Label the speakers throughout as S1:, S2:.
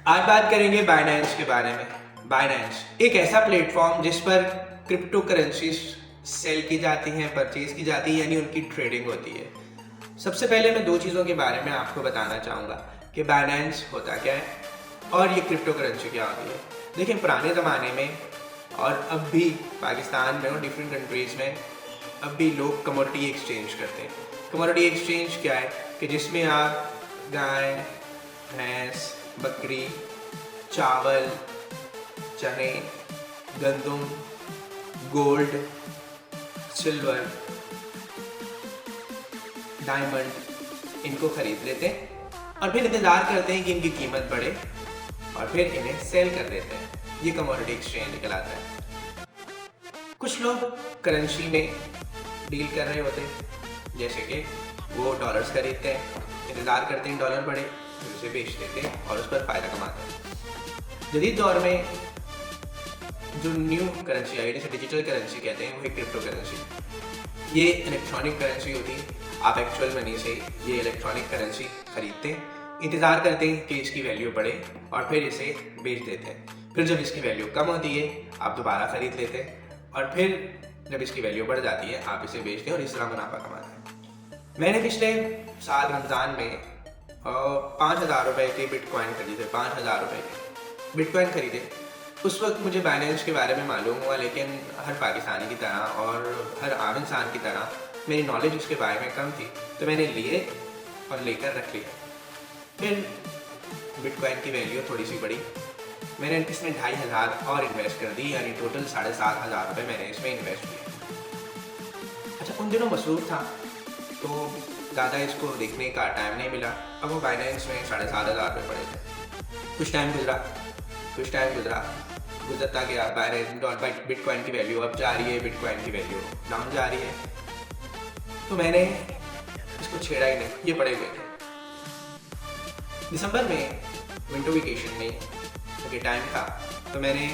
S1: आज बात करेंगे बाइनेंस के बारे में। बाइनेंस एक ऐसा प्लेटफॉर्म जिस पर क्रिप्टो करेंसी सेल की जाती हैं, परचेज की जाती है, यानी उनकी ट्रेडिंग होती है। सबसे पहले मैं दो चीज़ों के बारे में आपको बताना चाहूँगा कि बाइनेंस होता क्या है और ये क्रिप्टो करेंसी क्या होती है। देखिए, पुराने ज़माने में और अब भी पाकिस्तान में और डिफरेंट कंट्रीज़ में अब भी लोग कमोडिटी एक्सचेंज करते हैं। कमोडिटी एक्सचेंज क्या है कि जिसमें आप गाय, भैंस, बकरी, चावल, चने, गंदम, गोल्ड, सिल्वर, डायमंड इनको खरीद लेते हैं और फिर इंतज़ार करते हैं कि इनकी कीमत बढ़े और फिर इन्हें सेल कर देते हैं। ये कमोडिटी एक्सचेंज कहलाता है। कुछ लोग करेंसी में डील कर रहे होते हैं, जैसे कि वो डॉलर्स खरीदते हैं, इंतज़ार करते हैं डॉलर बढ़े, फिर उसे बेच देते हैं और उस पर फ़ायदा कमाते हैं। जदीद दौर में जो न्यू करेंसी आई, जिसे डिजिटल करेंसी कहते हैं, वो है क्रिप्टो करेंसी। ये इलेक्ट्रॉनिक करेंसी होती है। आप एक्चुअल मनी से ये इलेक्ट्रॉनिक करेंसी खरीदते हैं, इंतज़ार करते हैं कि इसकी वैल्यू बढ़े और फिर इसे बेच देते हैं। फिर जब इसकी वैल्यू कम होती है आप दोबारा ख़रीद लेते हैं और फिर जब इसकी वैल्यू बढ़ जाती है आप इसे बेचते हैं और इस तरह मुनाफा कमाते हैं। मैंने पिछले साल रमज़ान में 5,000 रुपये के बिटकॉइन खरीदे। 5,000 रुपये के बिटकॉइन खरीदे। उस वक्त मुझे बाइनेंस के बारे में मालूम हुआ, लेकिन हर पाकिस्तानी की तरह और हर आम इंसान की तरह मेरी नॉलेज उसके बारे में कम थी, तो मैंने लिए और लेकर रख लिया। फिर बिटकॉइन की वैल्यू थोड़ी सी बढ़ी, मैंने इसमें 2,500 और इन्वेस्ट कर दी, यानी टोटल 7,500 रुपये मैंने इसमें इन्वेस्ट किया। अच्छा, उन दिनों मसरूफ़ था तो ज़्यादा इसको देखने का टाइम नहीं मिला। अब वो बाइनेंस में 7,500 रुपये पड़े थे। कुछ टाइम गुजरा, गुजरता गया। बाइनेंस बिटकॉइन की वैल्यू अब जा रही है, बिटकॉइन की वैल्यू डाउन जा रही है, तो मैंने इसको छेड़ा ही नहीं, ये पड़े हुए थे। दिसंबर में विंटर वेकेशन में क्योंकि टाइम था, तो मैंने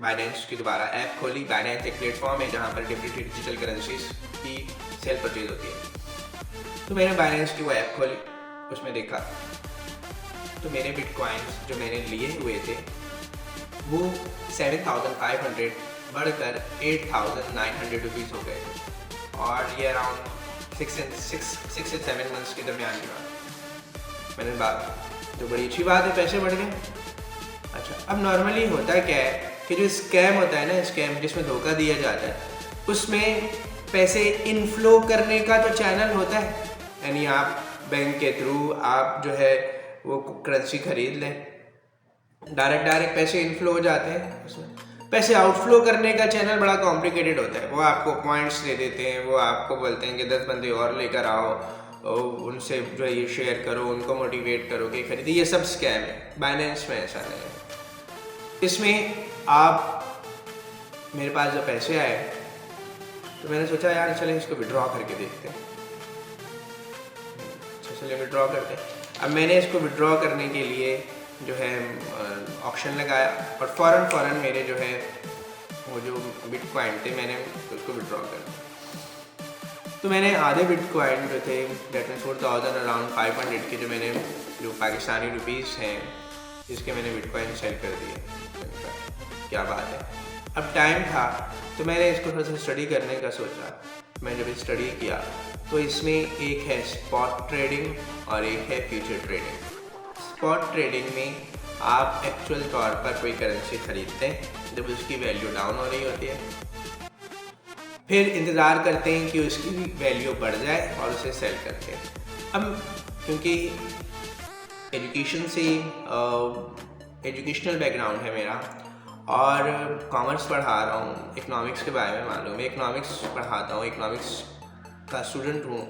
S1: बाइनेंस की दोबारा ऐप खोली। बाइनेंस एक प्लेटफॉर्म है जहाँ पर डिफरेंट डिजिटल करेंसीज की सेल परचेज होती है। तो मैंने बाइनेंस की वो ऐप खोली, उसमें देखा तो मेरे बिटकॉइंस जो मैंने लिए हुए थे वो 7,500 बढ़कर 8,900 रुपीज़ हो गए और ये अराउंड 6 से 7 मंथ्स के दरमियान की बात। मैंने बात तो बड़ी अच्छी बात है, पैसे बढ़ गए। अच्छा, अब नॉर्मली होता क्या है कि जो स्कैम होता है ना, स्कैम जिसमें धोखा दिया जाता है, उसमें पैसे इनफ्लो करने का तो चैनल होता है, यानी आप बैंक के थ्रू आप जो है वो करेंसी खरीद लें, डायरेक्ट पैसे इनफ्लो हो जाते हैं। उसमें पैसे आउटफ्लो करने का चैनल बड़ा कॉम्प्लिकेटेड होता है। वो आपको पॉइंट्स दे देते हैं, वो आपको बोलते हैं कि 10 बंदे और लेकर आओ और उनसे जो है ये शेयर करो, उनको मोटिवेट करो कि खरीदे। ये सब स्कैम है। बाइनेंस में ऐसा नहीं है। इसमें आप, मेरे पास जब पैसे आए तो मैंने सोचा यार चले इसको विड्रॉ करके देखते हैं। चलिए विड्रॉ करते हैं। अब मैंने इसको विड्रॉ करने के लिए जो है ऑप्शन लगाया और फ़ौरन मेरे जो है वो जो बिटकॉइन थे मैंने उसको विड्रॉ कर दिया। तो मैंने आधे बिटकॉइन जो थे डेट मीन 4,000 अराउंड 500 के जो पाकिस्तानी रुपीज़ हैं जिसके मैंने बिटकॉइन सेल कर दिए। क्या बात है। अब टाइम था तो मैंने इसको थोड़ा सा स्टडी करने का सोचा। मैंने जब स्टडी किया तो इसमें एक है स्पॉट ट्रेडिंग और एक है फ्यूचर ट्रेडिंग। स्पॉट ट्रेडिंग में आप एक्चुअल तौर पर कोई करेंसी खरीदते हैं जब उसकी वैल्यू डाउन हो रही होती है, फिर इंतज़ार करते हैं कि उसकी वैल्यू बढ़ जाए और उसे सेल करते हैं। अब क्योंकि एजुकेशनल बैकग्राउंड है मेरा और कॉमर्स पढ़ा रहा हूँ, इकोनॉमिक्स के बारे में मालूम है, इकोनॉमिक्स पढ़ाता हूँ, इकोनॉमिक्स का स्टूडेंट हूँ,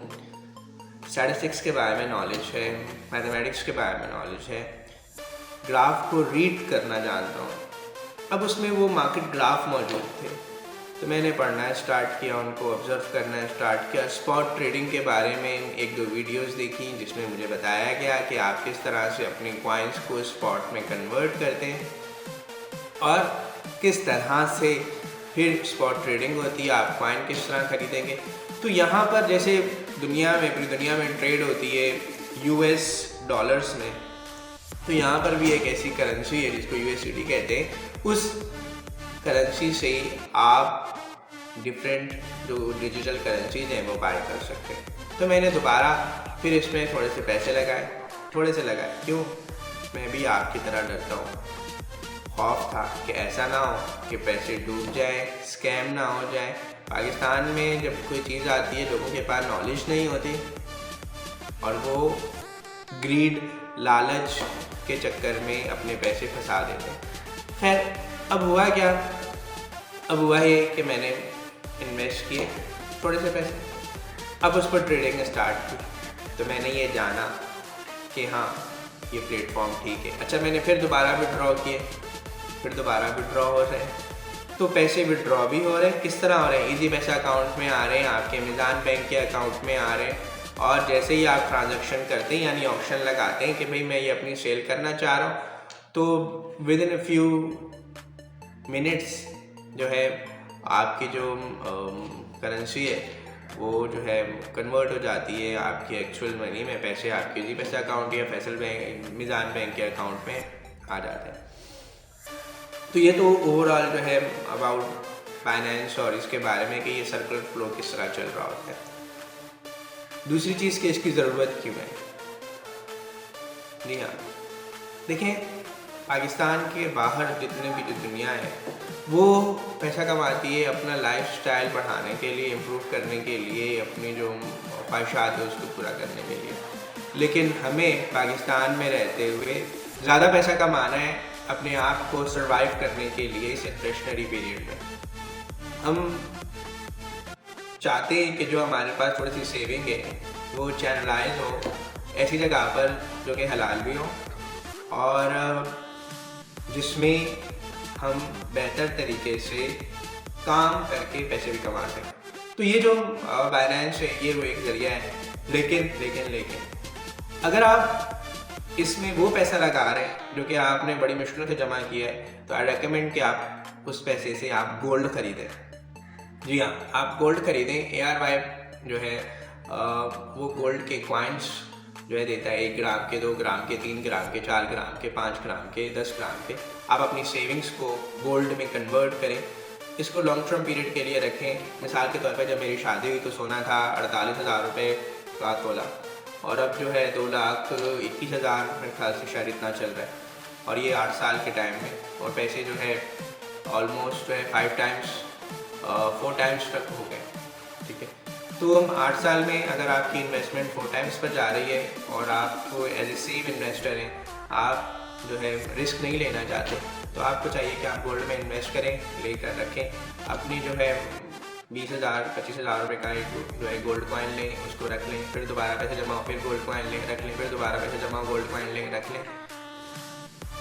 S1: स्टैटिस्टिक्स के बारे में नॉलेज है, मैथमेटिक्स के बारे में नॉलेज है, ग्राफ को रीड करना जानता हूँ। अब उसमें वो मार्केट ग्राफ मौजूद थे तो मैंने पढ़ना स्टार्ट किया, उनको ऑब्जर्व करना स्टार्ट किया। स्पॉट ट्रेडिंग के बारे में 1-2 वीडियोस देखी जिसमें मुझे बताया गया कि आप किस तरह से अपने कॉइन्स को स्पॉट में कन्वर्ट करते हैं और किस तरह से फिर स्पॉट ट्रेडिंग होती है, आप कॉइन किस तरह खरीदेंगे। तो यहाँ पर जैसे पूरी दुनिया में ट्रेड होती है यूएस डॉलर्स में, तो यहाँ पर भी एक ऐसी करेंसी है जिसको USD कहते हैं। उस करेंसी से आप डिफरेंट जो डिजिटल करेंसीज हैं वो बाय कर सकते हैं। तो मैंने दोबारा फिर इसमें थोड़े से पैसे लगाए। क्यों? मैं भी आपकी तरह डरता हूँ। खौफ था कि ऐसा ना हो कि पैसे डूब जाए, स्कैम ना हो जाए। पाकिस्तान में जब कोई चीज़ आती है लोगों के पास नॉलेज नहीं होती और वो ग्रीड, लालच के चक्कर में अपने पैसे फंसा देते हैं। खैर, अब हुआ क्या? अब हुआ ये कि मैंने इन्वेस्ट किए थोड़े से पैसे, अब उस पर ट्रेडिंग स्टार्ट की। तो मैंने ये जाना कि हाँ, ये प्लेटफॉर्म ठीक है। अच्छा, मैंने फिर दोबारा विड्रॉ किए, फिर दोबारा विड्रॉ हो रहे हैं। तो पैसे विड्रॉ भी हो रहे हैं। किस तरह हो रहे हैं? ईजी पैसा अकाउंट में आ रहे हैं, आपके मीज़ान बैंक के अकाउंट में आ रहे हैं। और जैसे ही आप ट्रांजैक्शन करते हैं, यानी ऑप्शन लगाते हैं कि भाई मैं ये अपनी सेल करना चाह रहा हूँ, तो with in a few minutes जो है आपकी जो करेंसी है वो जो है कन्वर्ट हो जाती है आपकी एक्चुअल मनी में। पैसे आपके ईजी पैसा अकाउंट या फैसल बैंक, मीज़ान बैंक के अकाउंट में आ जाते हैं। तो ये तो ओवरऑल जो है अबाउट फाइनेंस और इसके बारे में कि ये सर्कुलर फ्लो किस तरह चल रहा होता है। दूसरी चीज़ कि इसकी ज़रूरत क्यों है? जी हाँ, देखें, पाकिस्तान के बाहर जितने भी जो दुनिया है वो पैसा कमाती है अपना लाइफस्टाइल बढ़ाने के लिए, इम्प्रूव करने के लिए, अपनी जो ख्वाहिशात है उसको पूरा करने के लिए। लेकिन हमें पाकिस्तान में रहते हुए ज़्यादा पैसा कमाना है अपने आप को सर्वाइव करने के लिए इस इन्फ्लेशनरी पीरियड में। हम चाहते हैं कि जो हमारे पास थोड़ी सी सेविंग है वो चैनलाइज हो ऐसी जगह पर जो कि हलाल भी हो और जिसमें हम बेहतर तरीके से काम करके पैसे भी कमा सकें। तो ये जो फाइनेंस है ये वो एक ज़रिया है। लेकिन अगर आप इसमें वो पैसा लगा रहे हैं जो कि आपने बड़ी मुश्किल से जमा किया है, तो आई रेकमेंड कि आप उस पैसे से आप गोल्ड खरीदें। जी हाँ, आप गोल्ड खरीदें। ARY जो है वो गोल्ड के कॉइन्स जो है देता है 1 ग्राम के, 2 ग्राम के, 3 ग्राम के, 4 ग्राम के, 5 ग्राम के, 10 ग्राम के। आप अपनी सेविंग्स को गोल्ड में कन्वर्ट करें, इसको लॉन्ग टर्म पीरियड के लिए रखें। मिसाल के तौर पर जब मेरी शादी हुई तो सोना था 48,000 रुपये का तोला और अब जो है 2,21,000 मेरे ख्याल से शायद इतना चल रहा है। और ये 8 साल के टाइम में, और पैसे जो है ऑलमोस्ट जो है 4 टाइम्स तक हो गए। ठीक है, तो हम 8 साल में अगर आपकी इन्वेस्टमेंट 4 टाइम्स पर जा रही है और आप एज ए सेफ इन्वेस्टर हैं, आप जो है रिस्क नहीं लेना चाहते, तो आपको चाहिए कि आप गोल्ड में इन्वेस्ट करें, लेकर रखें। अपनी जो है 20,000 25,000 रुपये का एक जो है गोल्ड कॉइन लें, उसको रख लें, फिर दोबारा पैसे जमाओ, फिर गोल्ड कॉइन लें, रख लें, फिर दोबारा पैसे जमाओ, गोल्ड कॉइन लें, रख लें।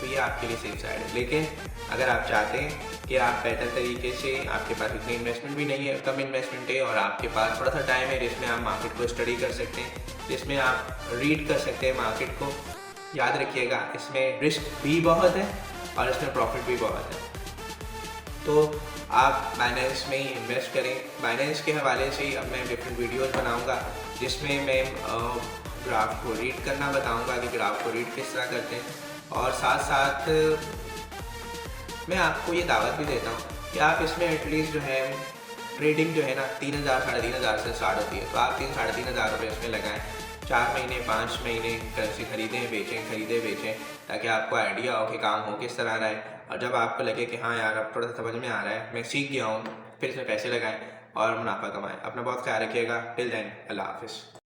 S1: तो ये आपके लिए सेफ साइड है। लेकिन अगर आप चाहते हैं कि आप बेहतर तरीके से, आपके पास इतनी इन्वेस्टमेंट भी नहीं है, कम इन्वेस्टमेंट है और आपके पास थोड़ा सा टाइम है जिसमें आप मार्केट को स्टडी कर सकते हैं, जिसमें आप रीड कर सकते हैं मार्केट को, याद रखिएगा इसमें रिस्क भी बहुत है और इसमें प्रॉफिट भी बहुत है। तो आप बाइनेंस में ही इन्वेस्ट करें। बाइनेंस के हवाले से अब मैं डिफरेंट वीडियोस बनाऊंगा जिसमें मैं ग्राफ को रीड करना बताऊंगा कि ग्राफ को रीड किस तरह करते हैं, और साथ साथ मैं आपको ये दावत भी देता हूँ कि आप इसमें एटलीस्ट जो है ट्रेडिंग जो है ना 3,000 साढ़े 3,000 से स्टार्ट होती है, तो आप 3 साढ़े 3,000 रुपये इसमें लगाएं। 4 महीने 5 महीने करेंसी खरीदें बेचें, ताकि आपको आइडिया हो कि काम हो किस तरह रहा है। और जब आपको लगे कि हाँ यार अब थोड़ा सा समझ में आ रहा है, मैं सीख गया हूँ, फिर इसमें पैसे लगाएं और मुनाफा कमाएं। अपना बहुत ख्याल रखिएगा। टिल देन, अल्लाह हाफिज़।